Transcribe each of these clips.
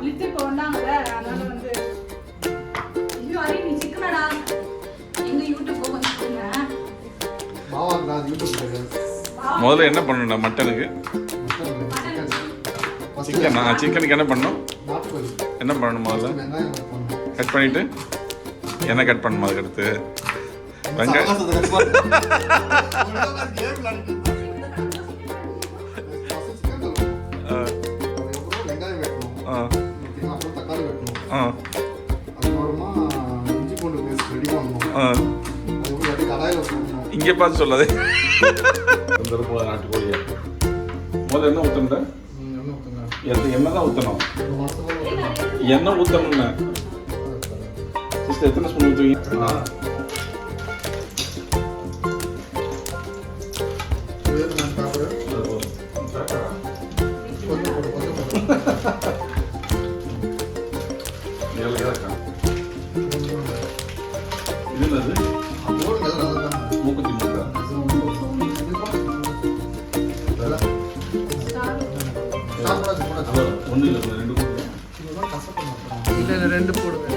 Lid போனாங்கல அதனால வந்து ஐயோ அரி நீ சிக்கனடா எங்க யூடியூப் போங்க மாவா நான் யூடியூப் போறேன். முதல்ல என்ன பண்ணணும் மட்டனுக்கு? சிக்கனுக்கு என்ன பண்ணணும்? நாட்டுக்கோழி என்ன பண்ணணும் முதல்ல? வெங்காயம் கட் பண்ணணும். கட் பண்ணிட்டு என்ன கட் பண்ணணும் அதுக்கு அடுத்து? வெங்காயம் வெங்காயம் வெட்டணும். அப்புறம் தக்காளி வெட்டணும். அதுக்கப்புறமா இஞ்சி பூண்டு பேஸ்ட் ரெடி பண்ணணும். அதுக்கப்புறம் கடாயில் போடணும். இங்கே பார்த்து சொல்லாதே. நாட்டுக்கோழியா முதல்ல என்ன ஊற்றணும்? எண்ணெய் தான் ஊற்றணும். எண்ணெய் ஊற்றணும்னு சிஸ்டர் எத்தனை ஸ்பூன் ஊற்றுவீங்க? இது என்னது? மூக்குத்தி மூக்கா? ஒன்றும் இல்லை, ரெண்டு இல்லை ரெண்டு போடுவேன்.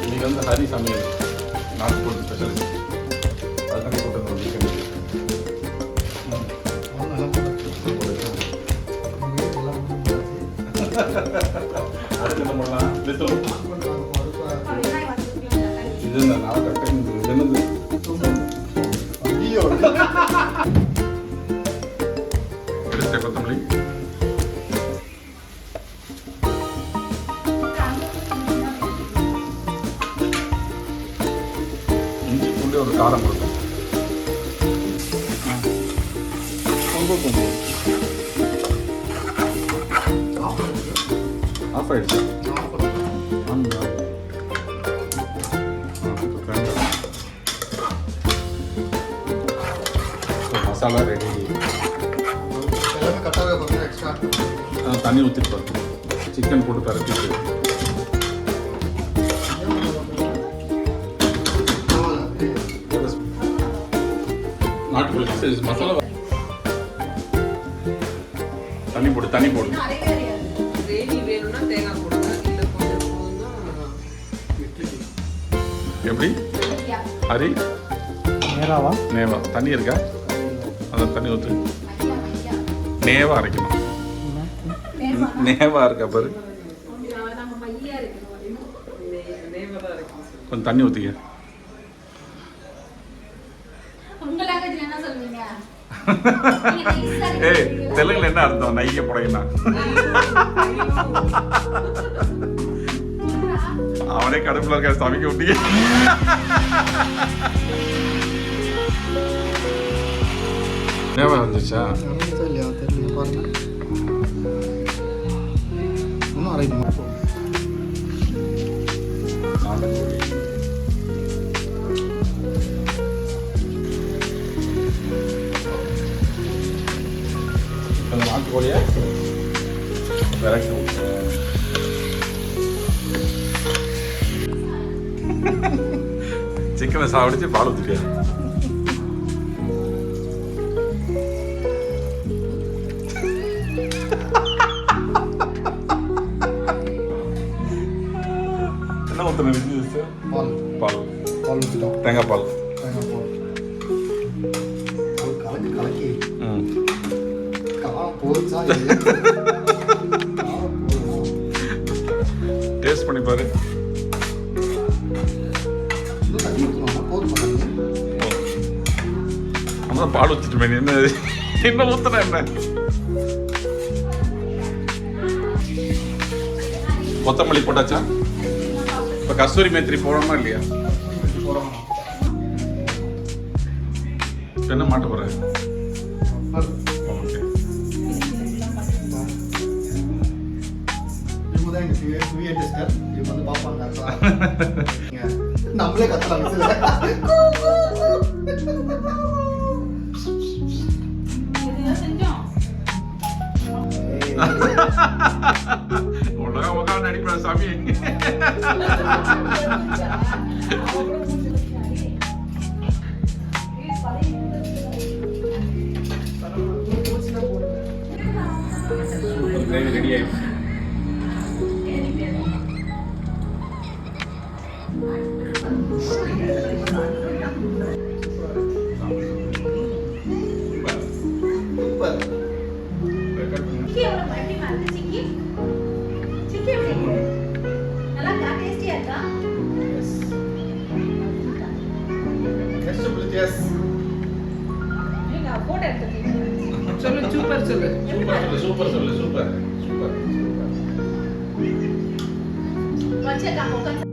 இன்னைக்கு வந்து ஹரி சமையல் நாட்டுக்கோழி ஸ்பெஷலிஸ்ட். அதுக்கான போட்டு சிக்கன் அடுத்து என்ன பண்ணலாம்? இது என்ன நான் கரெக்டாக இது என்னது? எடுத்த கொத்தமல்லி இஞ்சி பூண்டு ஒரு காரம் கொடுக்கும். ஆஃப் ஆயிடுச்சு. மசாலா ரெடி. தண்ணி ஊற்றிட்டு பாருங்க. சிக்கன் போட்டு பரப்பிட்டு நாட்டுக்கோழி மசாலா தண்ணி போடு தண்ணி போடு. எப்படி ஹரி? நேராவா? நேவா தண்ணி இருக்கா? அதான் தண்ணி ஊற்று. நேவா அரைக்கணும். நேவா இருக்கா பாரு. கொஞ்சம் தண்ணி ஊற்றிக்க. ஏய் தெலுங்குல என்ன அர்த்தம்? நைக்க புடையினா அவனே கடுப்புல இருக்க சமைக்க விட்டிய. நேவா வந்துச்சா? இல்லையா தெரியல பாருங்க. இன்னும் அரைக்கணும். நாட்டுக்கோழிய விரட்டி சிக்கனை சாப்பிடுச்சு பால் ஊற்றிட்டியா? என்ன ஊற்றணும்? பால் பால் பால் ஊற்றிட்டோம். தேங்காய் பால். தேங்காய் பால் கலக்கி கலக்கி போச்சா? டேஸ்ட் பண்ணி பாரு. அதான் பால் ஊற்றிட்டுமே. என்ன என்ன ஊற்றுன? என்ன கொத்தமல்லி போட்டாச்சா? இப்போ கஸ்தூரி மேத்திரி போடணுமா இல்லையா? என்ன மாட்ட போகிறேன்? நம்மளே கத்தலாம். உலகம் உட்காந்து நடிப்பா சாமி. கிரேவி ரெடி ஆயிடுச்சு. சூப்பர். சிக்கி எவ்வளவு பயமா இருக்கு சிக்கி? சிக்கி எப்படி இருக்கு? நல்லா இருக்கா? டேஸ்டியா இருக்கா? Yes. நீங்க போட்டோ எடுத்துட்டீங்க. சொல்லு சூப்பர் சொல்லு. சூப்பர் சொல்லு, சூப்பர் சொல்லு, சூப்பர், சூப்பர், சூப்பர். வச்சேக்கா உட்காந்து